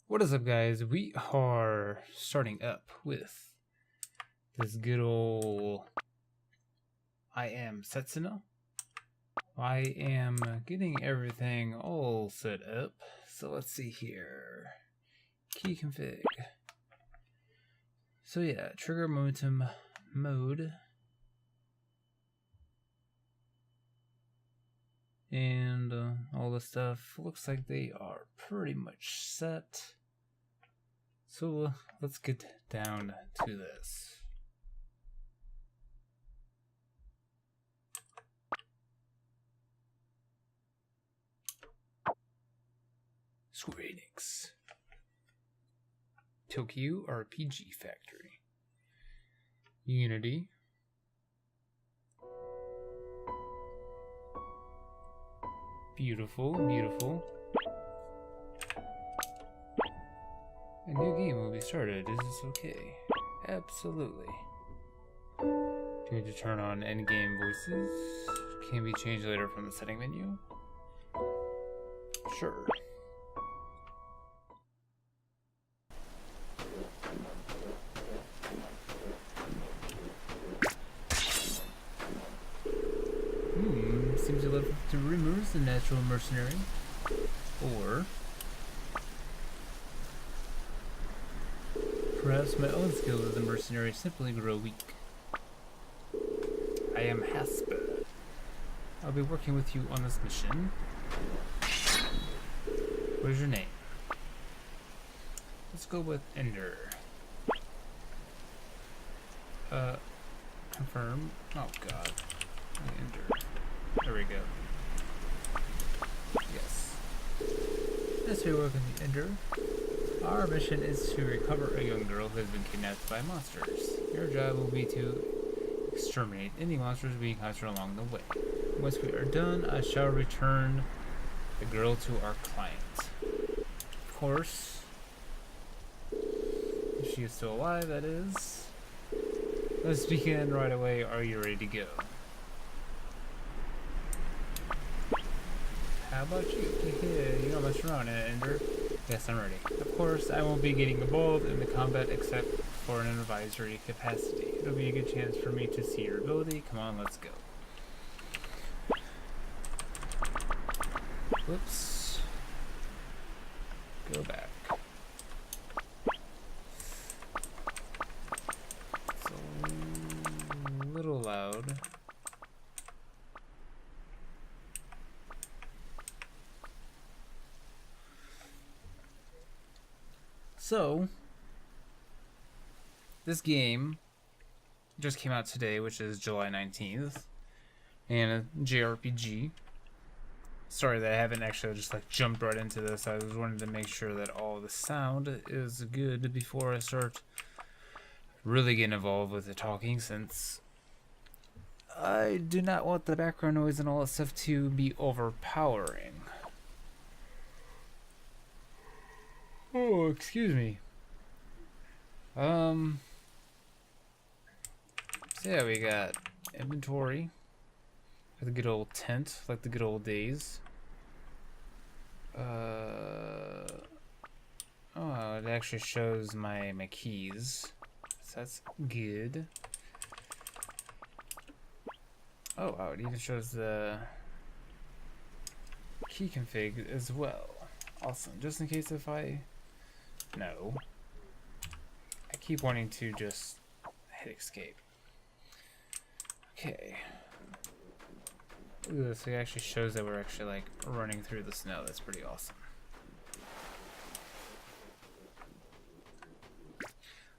What is up, guys? We are starting up with this good old I am Setsuna. I am getting everything all set up. So let's see here. Key config. So yeah, trigger momentum mode. And all the stuff looks like they are pretty much set. So let's get down to this. Square Enix. Tokyo RPG Factory. Unity. Beautiful, beautiful. A new game will be started. Is this okay? Absolutely. Do you need to turn on endgame voices? Can be changed later from the setting menu? Sure. Seems to love to remove the natural mercenary. Or perhaps my own skills as a mercenary simply grow weak. I am Hasper. I'll be working with you on this mission. What is your name? Let's go with Ender. Confirm. Oh god. Ender. There we go. Yes. As we work with Ender, our mission is to recover a young girl who has been kidnapped by monsters. Your job will be to exterminate any monsters we encounter along the way. Once we are done, I shall return the girl to our client. Of course, if she is still alive, that is. Let's begin right away. Are you ready to go? How about you? You don't mess around, Ender. Yes, I'm ready. Of course, I won't be getting involved in the combat except for an advisory capacity. It'll be a good chance for me to see your ability. Come on, let's go. Whoops. Go back. It's a little loud. So, this game just came out today, which is July 19th, and a JRPG. Sorry that I haven't actually just like jumped right into this. I was wanting to make sure that all the sound is good before I start really getting involved with the talking, since I do not want the background noise and all that stuff to be overpowering. Oh, excuse me. So yeah, we got inventory. The good old tent, like the good old days. Oh, it actually shows my keys. So that's good. Oh wow, it even shows the key config as well. Awesome. Just in case if I keep wanting to just hit escape. Okay. Ooh, this actually shows that we're actually like running through the snow. That's pretty awesome.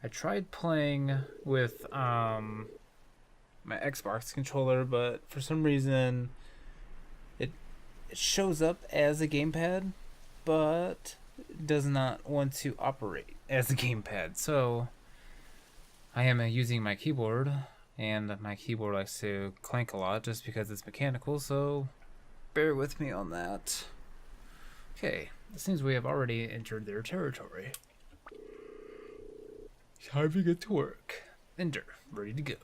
I tried playing with my Xbox controller, but for some reason it shows up as a gamepad, but does not want to operate as a gamepad. So I am using my keyboard, and my keyboard likes to clank a lot just because it's mechanical, so bear with me on that. Okay, it seems we have already entered their territory. Time to get to work. Ender, ready to go.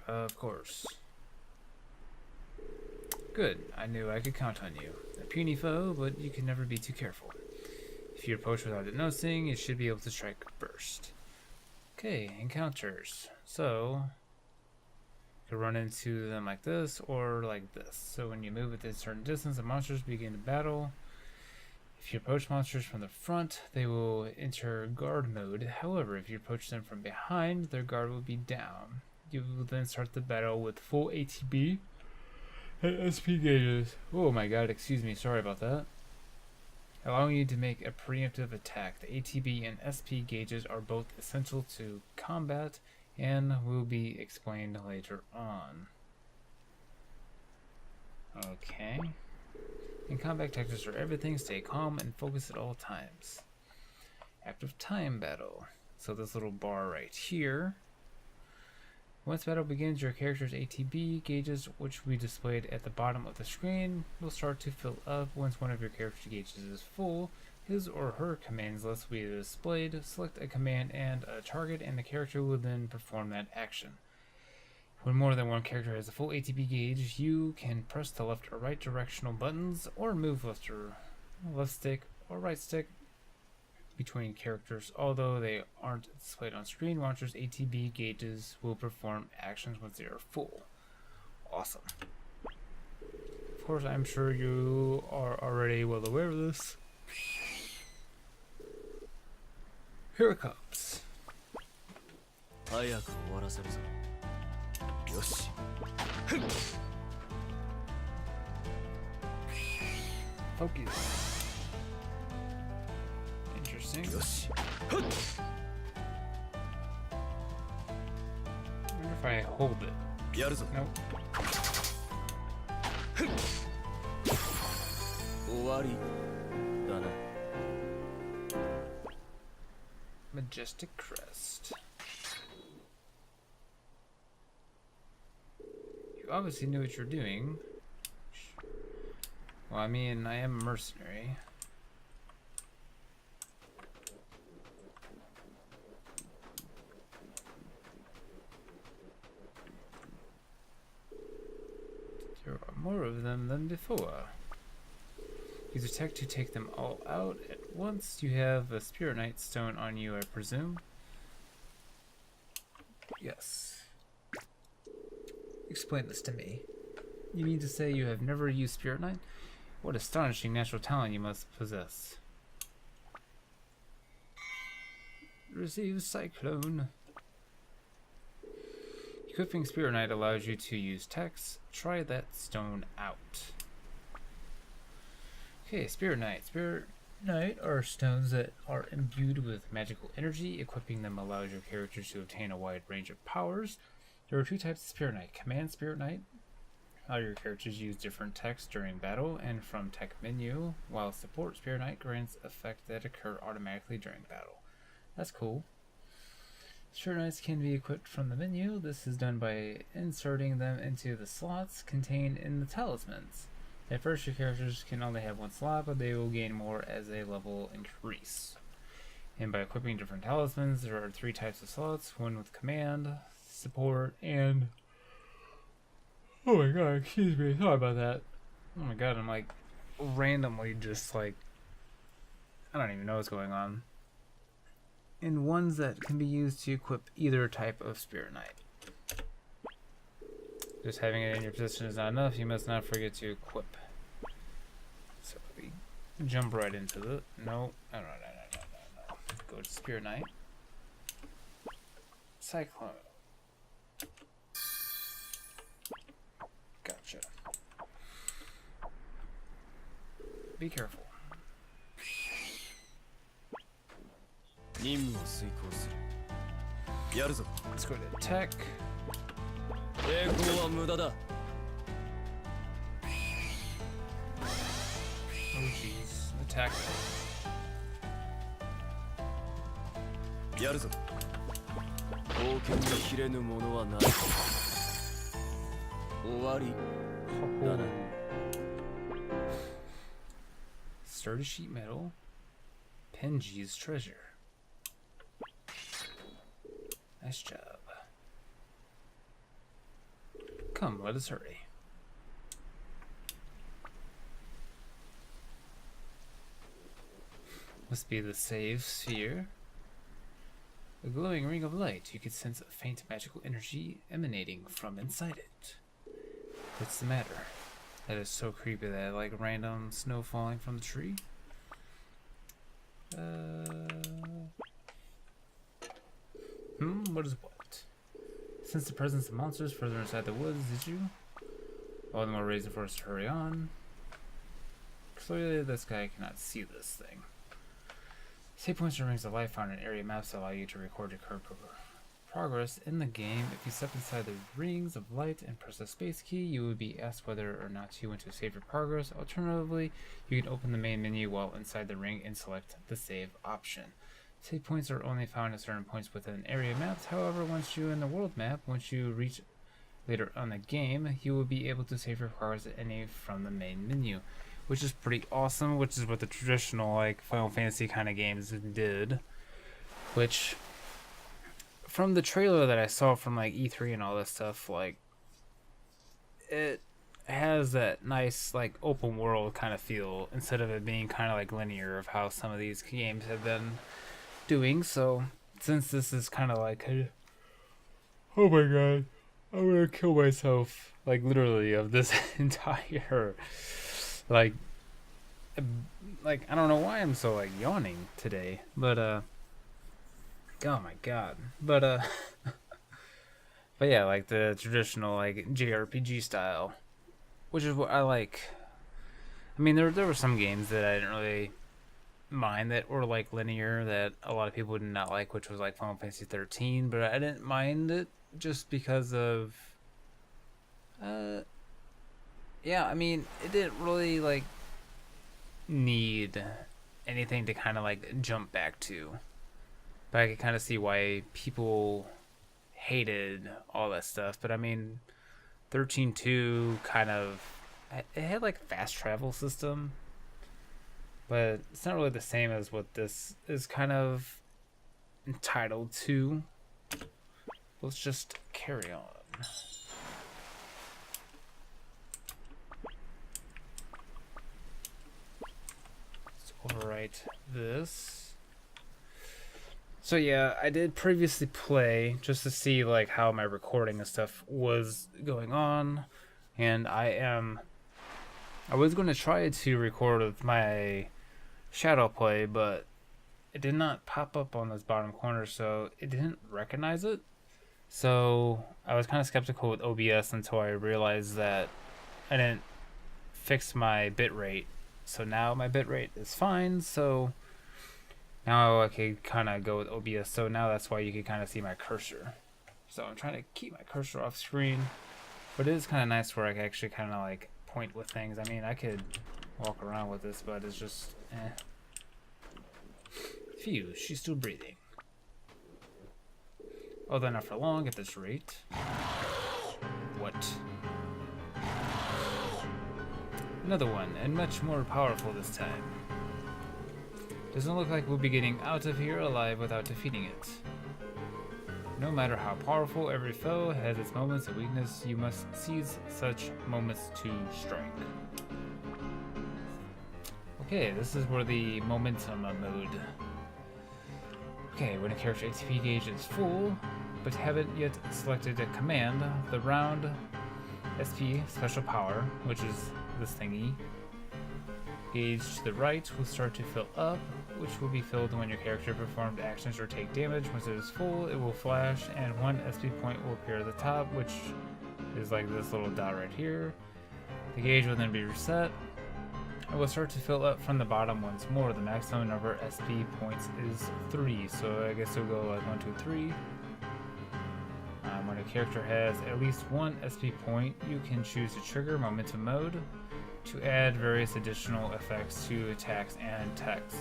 Of course. Good, I knew I could count on you. A puny foe, but you can never be too careful. If you approach without it noticing, you should be able to strike first. Okay, encounters. So, you can run into them like this or like this. So when you move within a certain distance, the monsters begin to battle. If you approach monsters from the front, they will enter guard mode. However, if you approach them from behind, their guard will be down. You will then start the battle with full ATB and SP gauges. Oh my god, excuse me, sorry about that. Allowing you to make a preemptive attack. The ATB and SP gauges are both essential to combat and will be explained later on. Okay. In combat, tactics are everything. Stay calm and focus at all times. Active time battle. So this little bar right here. Once battle begins, your character's ATB gauges, which will be displayed at the bottom of the screen, will start to fill up. Once one of your character's gauges is full, his or her commands list will be displayed. Select a command and a target, and the character will then perform that action. When more than one character has a full ATB gauge, you can press the left or right directional buttons, or move left stick or right stick between characters. Although they aren't displayed on screen, launchers' ATB gauges will perform actions once they are full. Awesome. Of course, I'm sure you are already well aware of this. Here it comes. Focus. Interesting. I wonder if I hold it. Nope. Majestic crest. You obviously knew what you're doing. Well, I mean, I am a mercenary. There are more of them than before. Use a tech to take them all out at once. You have a Spirit Knight stone on you, I presume. Yes. Explain this to me. You mean to say you have never used Spirit Knight? What astonishing natural talent you must possess. Receive Cyclone. Equipping Spirit Knight allows you to use techs. Try that stone out. Okay, Spirit Knight. Spirit Knight are stones that are imbued with magical energy. Equipping them allows your character to obtain a wide range of powers. There are two types of Spirit Knight. Command Spirit Knight. All your characters use different techs during battle and from tech menu, while Support Spirit Knight grants effects that occur automatically during battle. That's cool. Spirit Knights can be equipped from the menu. This is done by inserting them into the slots contained in the talismans. At first, your characters can only have one slot, but they will gain more as they level increase. And by equipping different talismans, there are three types of slots: one with command, support, and... Oh my god, excuse me, sorry about that. Oh my god, I'm like randomly just like... I don't even know what's going on. And ones that can be used to equip either type of Spirit Knight. Just having it in your position is not enough. You must not forget to equip. So we jump right into the... No. Go to Spirit Knight. Cyclone. Gotcha. Be careful. Let's go to tech. Oh jeez, attack. Sturdy sheet metal. Penji's treasure. Nice job. Come, let us hurry. Must be the save sphere. A glowing ring of light. You can sense a faint magical energy emanating from inside it. What's the matter? That is so creepy, that like random snow falling from the tree. What is what? Since the presence of monsters further inside the woods, did you? All the more reason for us to hurry on. Clearly this guy cannot see this thing. Save points and rings of light found in area maps allow you to record your current progress in the game. If you step inside the rings of light and press the space key, you will be asked whether or not you want to save your progress. Alternatively, you can open the main menu while inside the ring and select the save option. Save points are only found at certain points within area maps. However, once you're in the world map, once you reach later on the game, you will be able to save your progress at any from the main menu, which is pretty awesome, which is what the traditional like Final Fantasy kind of games did. Which, from the trailer that I saw from like E3 and all this stuff, like it has that nice like open world kind of feel instead of it being kind of like linear of how some of these games have been doing. So since this is kind of like oh my god, I'm gonna kill myself, like literally, of this entire like I don't know why I'm so like yawning today, but oh my god, but but yeah, like the traditional like JRPG style, which is what I like. I mean, there were some games that I didn't really mind that were like linear that a lot of people did not like, which was like Final Fantasy 13, but I didn't mind it just because of yeah, I mean, it didn't really like need anything to kind of like jump back to, but I could kind of see why people hated all that stuff. But I mean, 13.2 kind of, it had like a fast travel system, but it's not really the same as what this is kind of entitled to. Let's just carry on. Let's overwrite this. So yeah, I did previously play just to see like how my recording and stuff was going on, and I was going to try to record with my shadow play, but it did not pop up on this bottom corner, so it didn't recognize it. So I was kind of skeptical with OBS until I realized that I didn't fix my bitrate. So now my bitrate is fine, so now I can kind of go with OBS. So now that's why you can kind of see my cursor. So I'm trying to keep my cursor off screen, but it is kind of nice where I can actually kind of like point with things. I mean, I could walk around with this, but it's just Phew, she's still breathing. Although not for long at this rate. What? Another one, and much more powerful this time. Doesn't look like we'll be getting out of here alive without defeating it. No matter how powerful, every foe has its moments of weakness. You must seize such moments to strike. Okay, this is where the momentum mode. Okay, when a character HP gauge is full, but haven't yet selected a command, the round SP special power, which is this thingy, gauge to the right will start to fill up, which will be filled when your character performed actions or take damage. Once it is full, it will flash, and one SP point will appear at the top, which is like this little dot right here. The gauge will then be reset. It will start to fill up from the bottom once more. The maximum number of SP points is 3, so I guess it'll go like 1, 2, 3. When a character has at least one SP point, you can choose to trigger momentum mode to add various additional effects to attacks and text.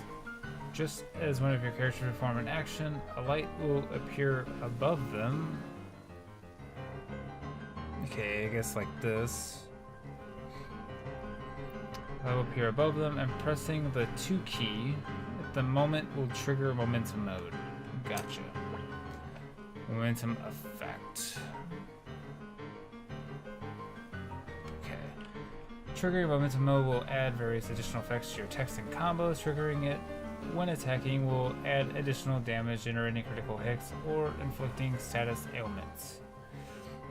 Just as one of your characters perform an action, a light will appear above them. Okay, I guess like this. That will appear above them, and pressing the 2 key at the moment will trigger momentum mode. Gotcha. Momentum effect. Okay. Triggering momentum mode will add various additional effects to your text and combos. Triggering it when attacking will add additional damage, generating critical hits or inflicting status ailments.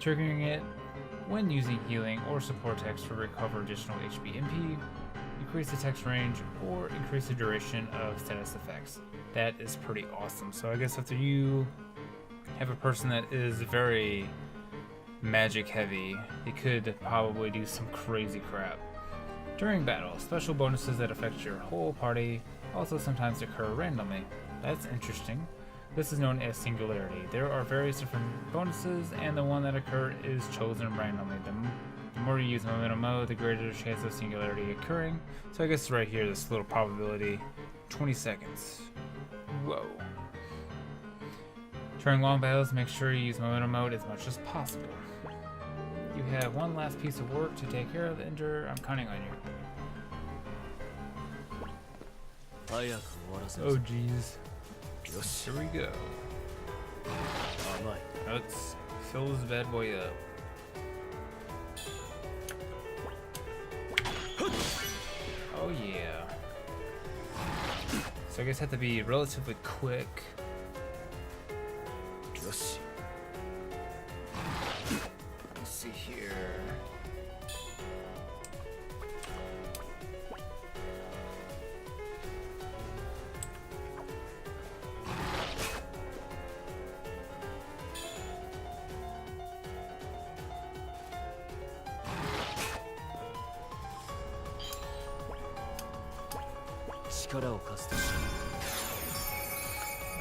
Triggering it when using healing or support text to recover additional HP MP, increase the text range, or increase the duration of status effects. That is pretty awesome. So I guess if you have a person that is very magic heavy, they could probably do some crazy crap. During battle, special bonuses that affect your whole party also sometimes occur randomly. That's interesting. This is known as singularity. There are various different bonuses, and the one that occur is chosen randomly. The more you use momentum mode, the greater the chance of singularity occurring. So I guess right here, this little probability, 20 seconds. Whoa. During long battles, make sure you use momentum mode as much as possible. You have one last piece of work to take care of, Ender. I'm counting on you. Oh geez. Here we go. Let's fill this bad boy up. Oh yeah. So I guess I have to be relatively quick. Let's see here.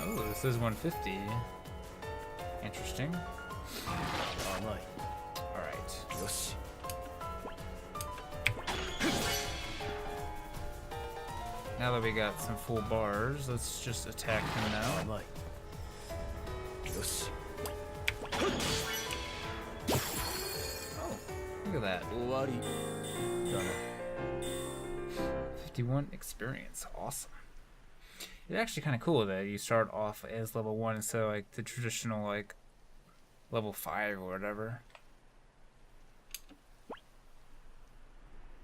Oh, this is 150. Interesting. Alright. Now that we got some full bars, let's just attack him now. Oh, look at that. 51 experience. Awesome. It's actually kind of cool that you start off as level 1 instead of like the traditional like level 5 or whatever.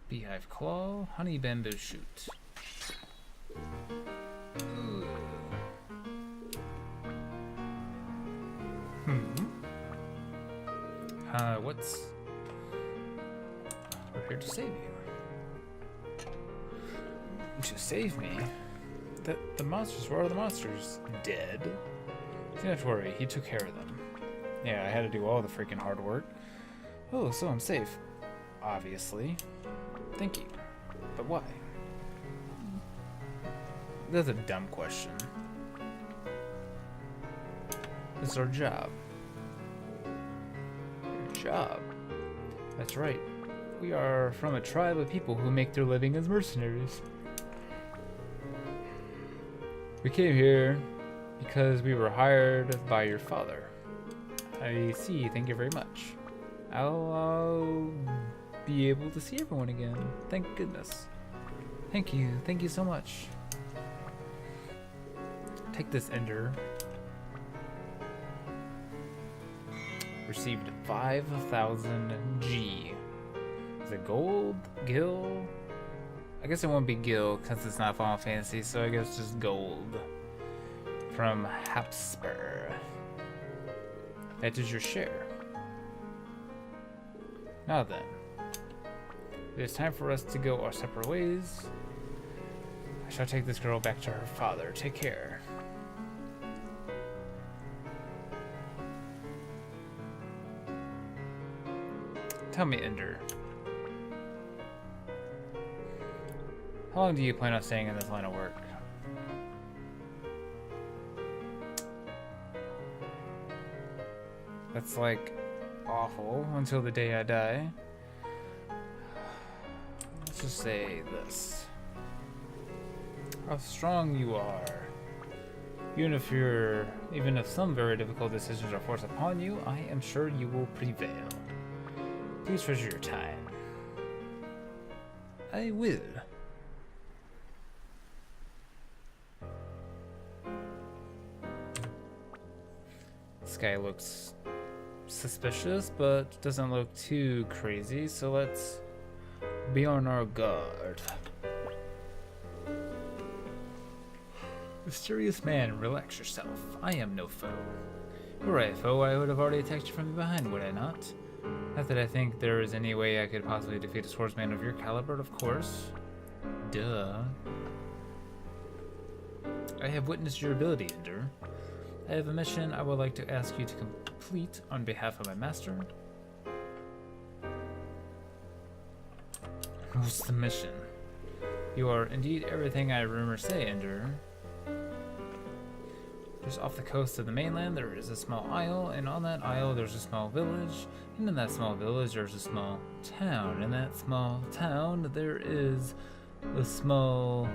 Beehive Claw, Honey Bamboo Shoot. Ooh. What's... We're here to save you. To save me? The monsters, where are the monsters? Dead? You don't have to worry, he took care of them. Yeah, I had to do all the freaking hard work. Oh, so I'm safe. Obviously. Thank you. But why? That's a dumb question. This is our job. Your job? That's right. We are from a tribe of people who make their living as mercenaries. We came here because we were hired by your father. I see, thank you very much. I'll be able to see everyone again. Thank goodness. Thank you so much. Take this, Ender. Received 5,000 G. Is it gold? Gil? I guess it won't be Gil because it's not Final Fantasy, so I guess just gold. From Hapspur. That is your share. Now then. It is time for us to go our separate ways. I shall take this girl back to her father. Take care. Tell me, Ender. How long do you plan on staying in this line of work? That's like awful until the day I die. Let's just say this. How strong you are. Even if some very difficult decisions are forced upon you, I am sure you will prevail. Please treasure your time. I will. This guy looks suspicious, but doesn't look too crazy, so let's be on our guard. Mysterious man, relax yourself. I am no foe. Were I a foe, I would have already attacked you from behind, would I not? Not that I think there is any way I could possibly defeat a swordsman of your caliber, of course. Duh. I have witnessed your ability, Ender. I have a mission I would like to ask you to complete on behalf of my master. What's the mission? You are indeed everything I rumor say, Ender. Just off the coast of the mainland, there is a small isle, and on that isle there's a small village, and in that small village there's a small town. In that small town there is a small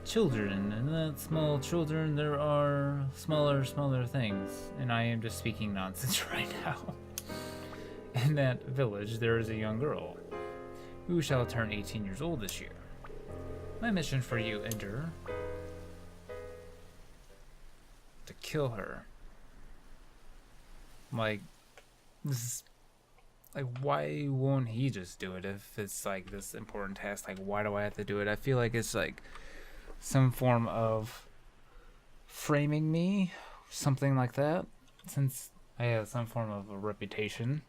children, and in that small children there are smaller things, and I am just speaking nonsense right now. In that village there is a young girl, who shall turn 18 years old this year. My mission for you, Ender, to kill her. Like, this is, like, why won't he just do it if it's like this important task? Like, why do I have to do it? I feel like it's like some form of framing me, something like that, since I have some form of a reputation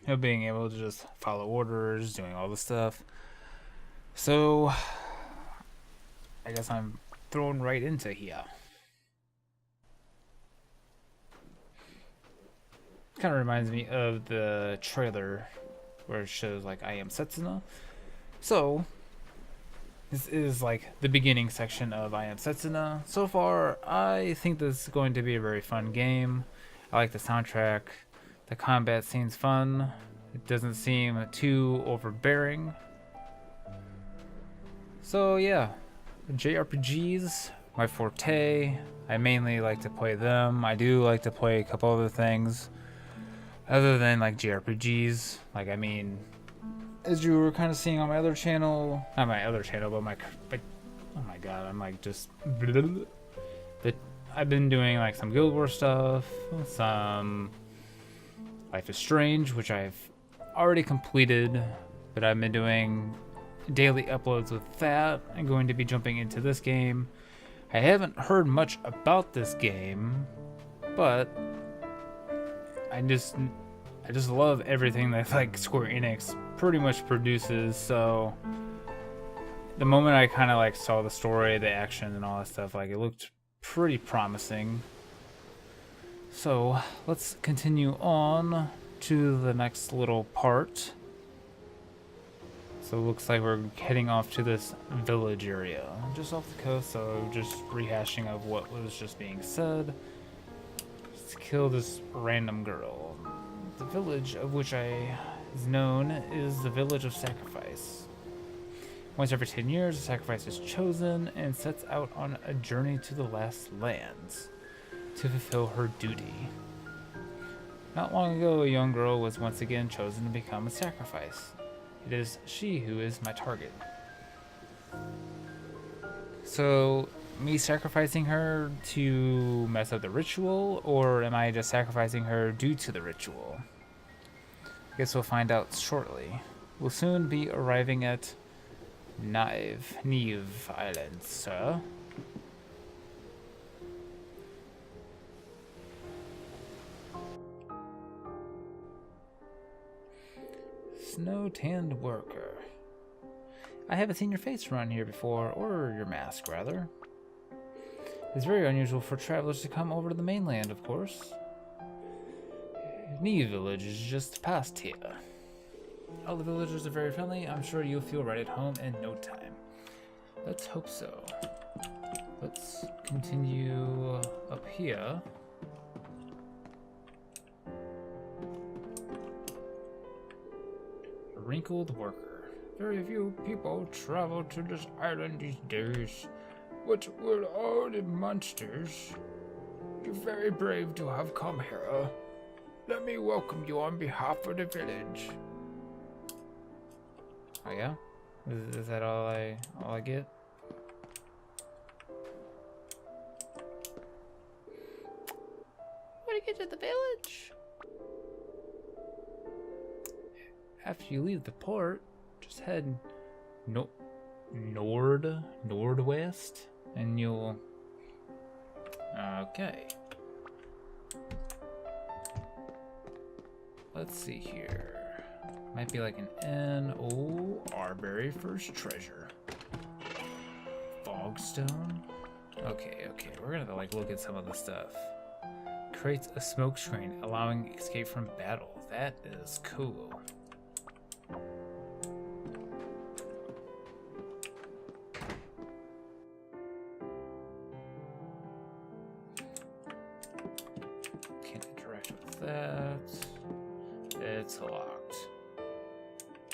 of being able to just follow orders, doing all this stuff. So I guess I'm thrown right into here. Kind of reminds me of the trailer where it shows like I am Setsuna. So this is like the beginning section of I am Setsuna. So far, I think this is going to be a very fun game. I like the soundtrack. The combat seems fun. It doesn't seem too overbearing. So yeah, JRPGs, my forte. I mainly like to play them. I do like to play a couple other things other than like JRPGs. Like, I mean, as you were kind of seeing on my other channel, not my other channel, but oh my god, I'm like just that I've been doing like some Guild Wars stuff, some Life is Strange, which I've already completed, but I've been doing daily uploads with that. I'm going to be jumping into this game. I haven't heard much about this game, but I just love everything that like Square Enix pretty much produces. So the moment I kind of like saw the story, the action, and all that stuff, like it looked pretty promising. So let's continue on to the next little part. So it looks like we're heading off to this village area just off the coast. So just rehashing of what was just being said. Let's kill this random girl. The village of which is known is the Village of Sacrifice. Once every 10 years, a sacrifice is chosen and sets out on a journey to the last lands to fulfill her duty. Not long ago, a young girl was once again chosen to become a sacrifice. It is she who is my target. So, me sacrificing her to mess up the ritual, or am I just sacrificing her due to the ritual? I guess we'll find out shortly. We'll soon be arriving at Neve Island, sir. Snow-tanned worker. I haven't seen your face around here before, or your mask, rather. It's very unusual for travelers to come over to the mainland, of course. Neve village is just past here. All the villagers are very friendly. I'm sure you'll feel right at home in no time. Let's hope so. Let's continue up here. A wrinkled worker. Very few people travel to this island these days. What will all the monsters? You're very brave to have come here. Let me welcome you on behalf of the village. Oh yeah? Is that all I get? When you get to the village, after you leave the port, just head northwest, and you'll Okay. Let's see here. Might be like an inn. Oh, our very first treasure. Fogstone. Okay, we're gonna like look at some of the stuff. Creates a smoke screen, allowing escape from battle. That is cool. Can't interact with that. It's locked.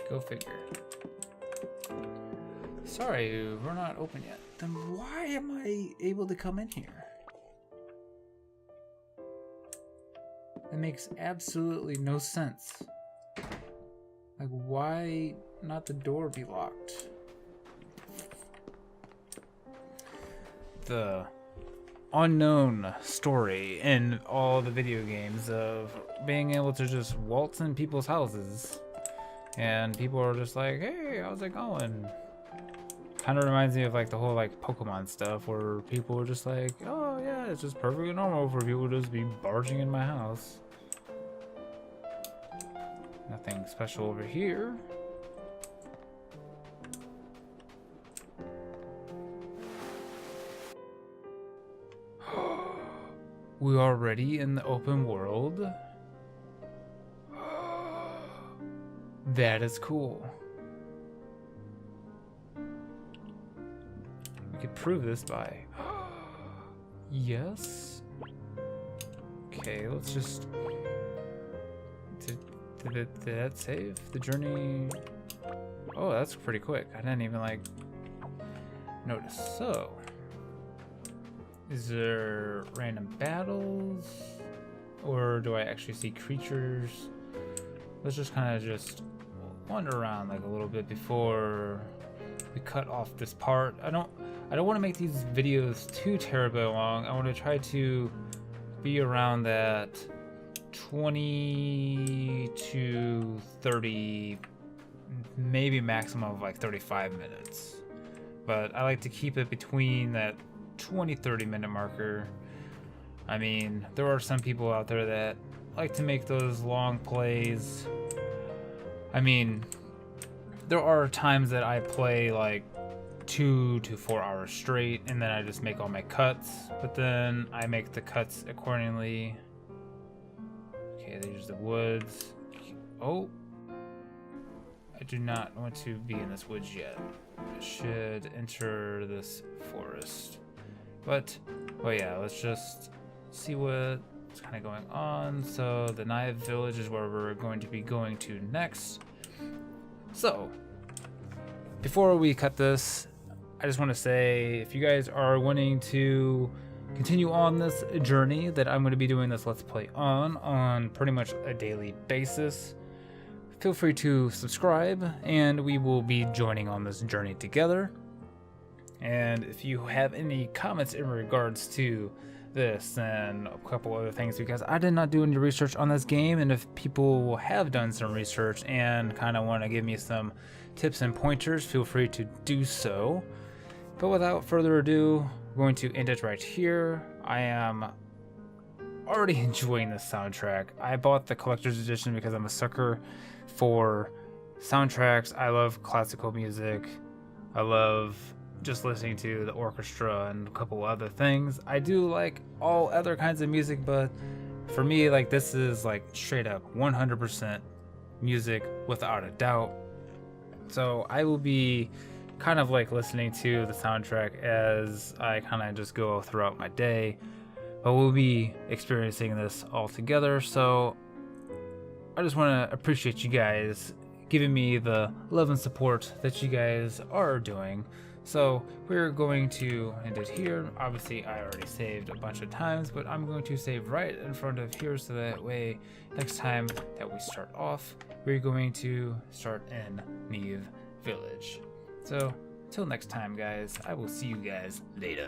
Go figure. Sorry, we're not open yet. Then why am I able to come in here? That makes absolutely no sense. Like, why not the door be locked? The unknown story in all the video games of being able to just waltz in people's houses and people are just like, hey, how's it going? Kind of reminds me of like the whole like Pokemon stuff where people were just like, oh yeah, it's just perfectly normal for people to just be barging in my house. Nothing special over here. We are already in the open world. That is cool. We could prove this by... Yes? Okay, let's just... Did that save? The journey... Oh, that's pretty quick. I didn't even, like, notice. So... Is there random battles? Or do I actually see creatures? Let's just kind of just wander around like a little bit before we cut off this part. I don't want to make these videos too terribly long. I want to try to be around that 20 to 30, maybe maximum of like 35 minutes. But I like to keep it between that 20-30 minute marker. I mean, there are some people out there that like to make those long plays. I mean, there are times that I play like 2 to 4 hours straight and then I just make all my cuts, but then I make the cuts accordingly. Okay, there's the woods. Oh, I do not want to be in this woods yet. I should enter this forest. But, oh yeah, let's just see what's kind of going on. So the Naya village is where we're going to be going to next. So, before we cut this, I just want to say, if you guys are wanting to continue on this journey that I'm going to be doing this Let's Play on pretty much a daily basis, feel free to subscribe and we will be joining on this journey together. And if you have any comments in regards to this and a couple other things, because I did not do any research on this game, and if people have done some research and kind of want to give me some tips and pointers, feel free to do so. But without further ado, I'm going to end it right here. I am already enjoying this soundtrack. I bought the collector's edition because I'm a sucker for soundtracks. I love classical music. I love just listening to the orchestra and a couple other things. I do like all other kinds of music, but for me, like, this is like straight up 100% music without a doubt. So I will be kind of like listening to the soundtrack as I kind of just go throughout my day, but we'll be experiencing this all together. So I just want to appreciate you guys giving me the love and support that you guys are doing. So we're going to end it here. Obviously I already saved a bunch of times, but I'm going to save right in front of here so that way next time that we start off, we're going to start in Neve Village. So until next time, guys, I will see you guys later.